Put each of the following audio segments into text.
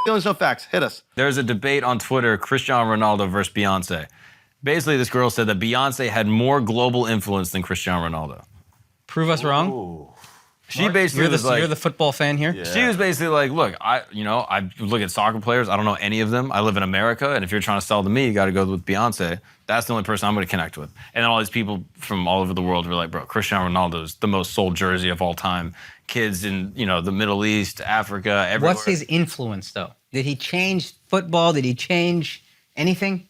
Feelings, no facts. Hit us. There's a debate on Twitter, Cristiano Ronaldo versus Beyonce. Basically, this girl said that Beyonce had more global influence than Cristiano Ronaldo. Prove us wrong. Ooh. She basically was like, you're the football fan here. Yeah. she was basically like, look, I look at soccer players. I don't know any of them. I live in America, and if you're trying to sell to me, you got to go with Beyonce. That's the only person I'm going to connect with. And then all these people from all over the world were like, bro, Cristiano Ronaldo's the most sold jersey of all time. Kids in, the Middle East, Africa, everywhere. What's his influence, though? Did he change football? Did he change anything?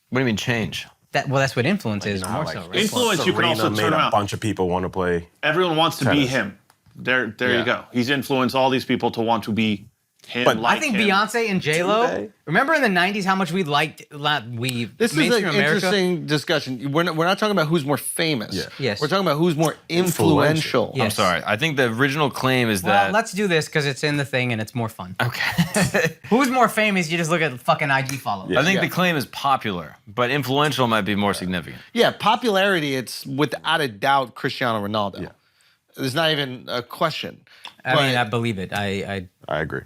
What do you mean change? That's what influence is, more so, right? Influence, you can also made turn a around. bunch of people want to play. Everyone wants to be tennis. him. There you go. He's influenced all these people to want to be him. But like I think him. Beyonce and J-Lo, they? remember in the 90s how much we liked, This is an mainstream America? interesting discussion. We're not talking about who's more famous. Yeah. Yes. We're talking about who's more influential. Yeah. I'm sorry. I think the original claim is Well, that. let's do this because it's in the thing and it's more fun. Okay. Who's more famous? You just look at the fucking IG followers. Yeah. I think the claim is popular, but influential might be more significant. Yeah, popularity, it's without a doubt Cristiano Ronaldo. Yeah. There's not even a question. I mean, I believe it. I agree.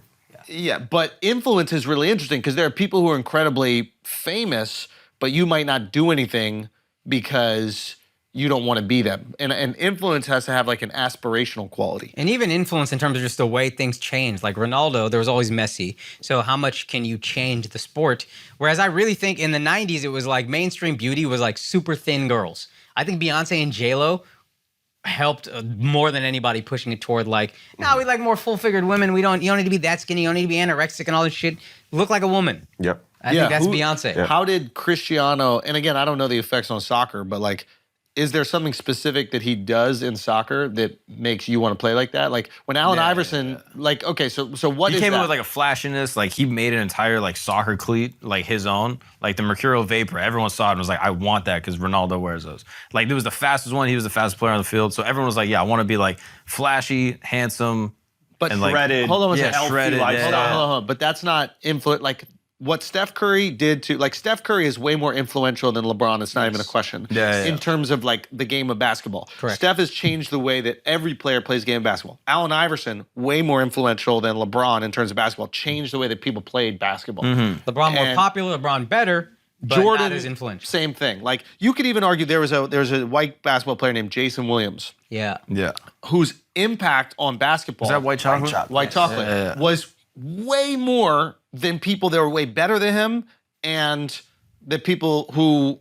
Yeah, but influence is really interesting because there are people who are incredibly famous, but you might not do anything because you don't want to be them. And influence has to have like an aspirational quality. And even influence in terms of just the way things change. Like Ronaldo, there was always Messi. So how much can you change the sport? Whereas I really think in the 90s, it was like mainstream beauty was like super thin girls. I think Beyonce and J-Lo helped more than anybody pushing it toward like, no, we like more full-figured women. You don't need to be that skinny. You don't need to be anorexic and all this shit. Look like a woman. Yep. I think that's Beyonce. How did Cristiano, and again, I don't know the effects on soccer, but like, is there something specific that he does in soccer that makes you want to play like that? Like when Allen Iverson, like, okay, so what He is came that? in with like a flashiness, like he made an entire like soccer cleat, like his own, like the Mercurial Vapor. Everyone saw it and was like, I want that because Ronaldo wears those. Like it was the fastest one. He was the fastest player on the field. So everyone was like, yeah, I want to be like flashy, handsome, but and like shredded. hold on one yeah, second. shredded. Healthy Yeah, lifestyle. Hold on. But that's not influence. Like what Steph Curry did to, like Steph Curry is way more influential than LeBron. It's not even a question. Yeah. In terms of like the game of basketball. Correct. Steph has changed the way that every player plays the game of basketball. Allen Iverson, way more influential than LeBron in terms of basketball, changed the way that people played basketball. LeBron more And popular, LeBron better, but Jordan, not as influential. same thing. Like you could even argue there was a white basketball player named Jason Williams, Yeah. Yeah. whose impact on basketball Is that white chocolate? White chocolate was way more than people that were way better than him, and the people who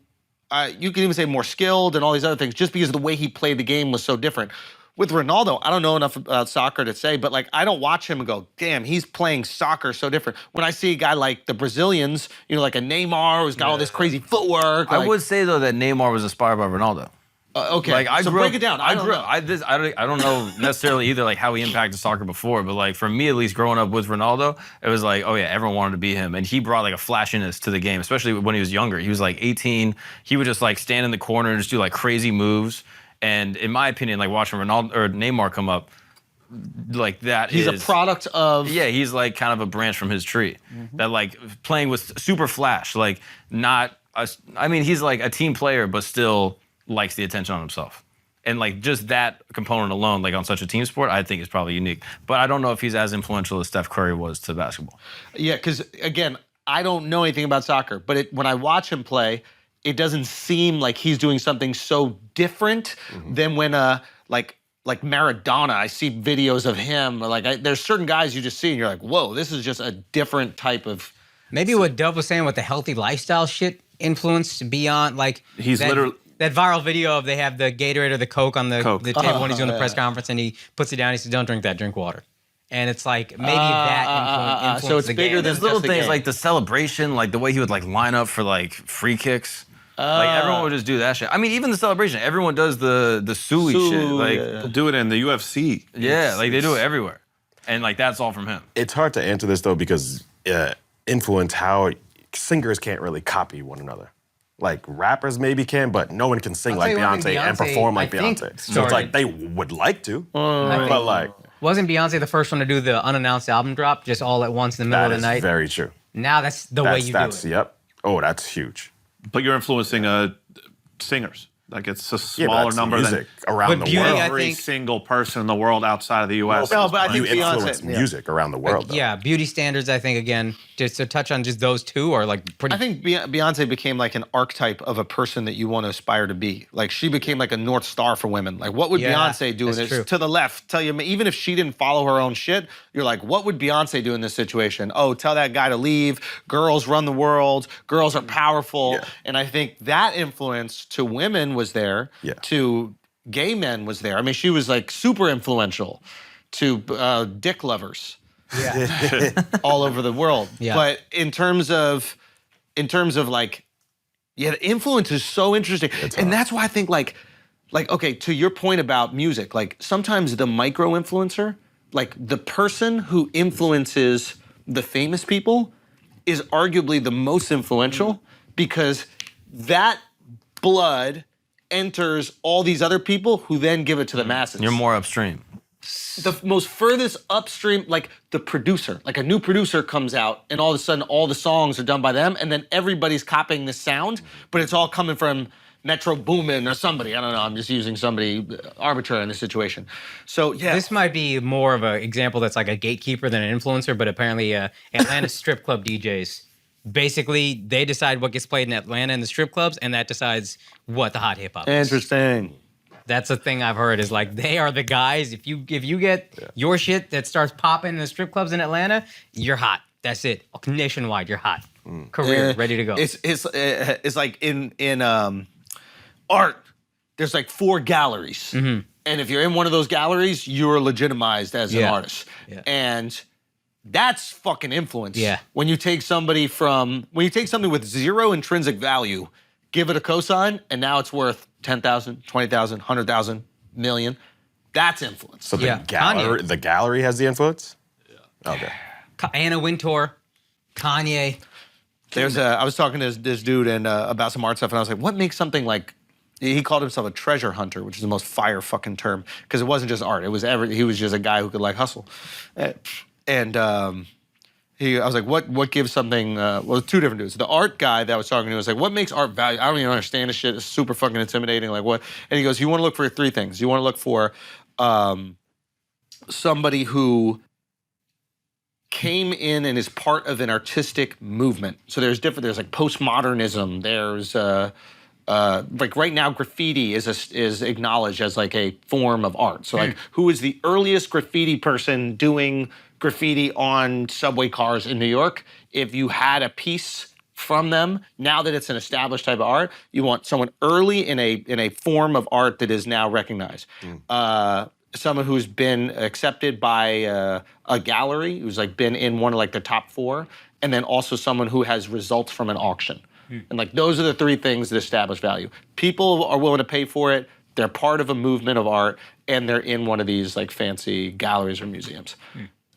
you can even say more skilled and all these other things, just because the way he played the game was so different. With Ronaldo, I don't know enough about soccer to say, but like I don't watch him and go, damn, he's playing soccer so different. When I see a guy like the Brazilians, like a Neymar who's got all this crazy footwork. I like- would say though that Neymar was inspired by Ronaldo. okay, Like I so grew break up, it down. I don't know necessarily either like how he impacted soccer before, but like for me at least growing up with Ronaldo, it was like, oh yeah, everyone wanted to be him, and he brought like a flashiness to the game, especially when he was younger. He was like 18. He would just like stand in the corner and just do like crazy moves. And in my opinion, like watching Ronaldo or Neymar come up, like that He's a product of he's like kind of a branch from his tree that like playing with super flash, like not. I mean, he's like a team player, but still likes the attention on himself. And like just that component alone, like on such a team sport, I think is probably unique. But I don't know if he's as influential as Steph Curry was to basketball. Yeah, because again, I don't know anything about soccer, but when I watch him play, it doesn't seem like he's doing something so different than when like Maradona, I see videos of him. Like there's certain guys you just see and you're like, whoa, this is just a different type of. Maybe what Dub was saying with the healthy lifestyle shit influenced beyond like He's literally- that viral video of they have the Gatorade or the Coke on the Coke. table when he's doing the press conference and he puts it down. He says, "Don't drink that. Drink water." And it's like maybe that influenced so it's the bigger game. than There's little just the things game. like the celebration, like the way he would like line up for like free kicks. Like everyone would just do that shit. I mean, even the celebration, everyone does the Suey shit. Like They'll do it in the UFC. yeah, like they do it everywhere. And like that's all from him. It's hard to answer this though because influence how singers can't really copy one another. Like rappers maybe can, but no one can sing like tell you one thing, Beyonce and Beyonce, perform like I think, Beyonce. So started- it's like they would like to, I but think- like Wasn't Beyonce the first one to do the unannounced album drop just all at once in the middle that of is the night? very true. Now that's the way you do it. Yep. Oh, that's huge. But you're influencing singers. Like it's a Yeah, but smaller that's number music than around But the beauty, world. I every think- single person in the world outside of the U.S. No, but I You think influence Beyonce. Yeah. music around the world, though. Yeah, beauty standards. I think again, just to touch on just those two are like pretty. I think Beyonce became like an archetype of a person that you want to aspire to be. Like she became like a North Star for women. Like what would Yeah, Beyonce do in that's this? true. To the left, tell you, even if she didn't follow her own shit, you're like, what would Beyonce do in this situation? Oh, tell that guy to leave. Girls run the world. Girls are powerful. Yeah. And I think that influence to women was there. Yeah. To gay men was there. I mean, she was like super influential to dick lovers all over the world. Yeah. But in terms of like, yeah, the influence is so interesting. And that's why I think like, okay, to your point about music, like sometimes the micro influencer, like the person who influences the famous people is arguably the most influential because that blood enters all these other people who then give it to the masses. You're more upstream. The most furthest upstream, like the producer, like a new producer comes out and all of a sudden all the songs are done by them and then everybody's copying the sound, but it's all coming from Metro Boomin or somebody. I don't know, I'm just using somebody arbitrary in this situation. So yeah. This might be more of an example that's like a gatekeeper than an influencer, but apparently Atlanta strip club DJs, basically they decide what gets played in Atlanta in the strip clubs and that decides what the hot hip hop is. Interesting. That's a thing I've heard is like they are the guys. If you get your shit that starts popping in the strip clubs in Atlanta, you're hot. That's it. Nationwide, you're hot. Career ready to go. It's like in art, there's like 4 galleries. And if you're in one of those galleries, you're legitimized as an artist. Yeah. And that's fucking influence. Yeah. When you take something with zero intrinsic value, give it a cosign, and now it's worth 10,000, 20,000, 100,000, million. That's influence. So Yeah. Kanye. the gallery has the influence? Yeah. Okay. Anna Wintour, Kanye. I was talking to this dude and about some art stuff, and I was like, what makes something like, he called himself a treasure hunter, which is the most fire fucking term, because it wasn't just art. It was he was just a guy who could like hustle. I was like, what gives something, well, 2 different dudes. The art guy that I was talking to was like, what makes art valuable? I don't even understand this shit. It's super fucking intimidating. Like what? And he goes, you want to look for 3 things. You want to look for somebody who came in and is part of an artistic movement. So there's like postmodernism. There's like right now graffiti is acknowledged as like a form of art. So like who is the earliest graffiti person doing graffiti on subway cars in New York? If you had a piece from them, now that it's an established type of art, you want someone early in a form of art that is now recognized. Someone who's been accepted by a gallery, who's like been in one of like the top 4, and then also someone who has results from an auction. And like those are the 3 things that establish value. People are willing to pay for it, they're part of a movement of art, and they're in one of these like fancy galleries or museums.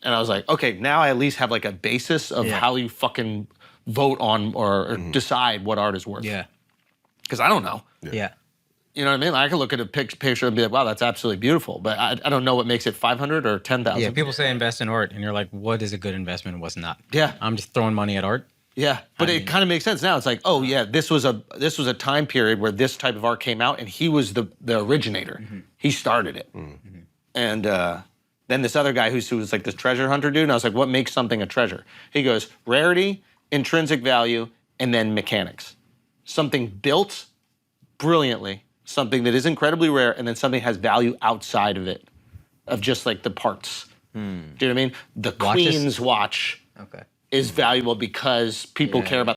And I was like, okay, now I at least have like a basis of how you fucking vote on or decide what art is worth. Yeah. Because I don't know. Yeah. You know what I mean? I can look at a picture and be like, wow, that's absolutely beautiful. But I don't know what makes it 500 or 10,000. Yeah. People say invest in art, and you're like, what is a good investment and what's not? Yeah. I'm just throwing money at art. Yeah, but it kind of makes sense now. It's like, oh yeah, this was a time period where this type of art came out, and he was the originator. He started it. And then this other guy who was like this treasure hunter dude, and I was like, what makes something a treasure? He goes, rarity, intrinsic value, and then mechanics. Something built brilliantly, something that is incredibly rare, and then something has value outside of it, of just like the parts. Do you know what I mean? The Watches? Queen's watch Okay. is valuable because people care about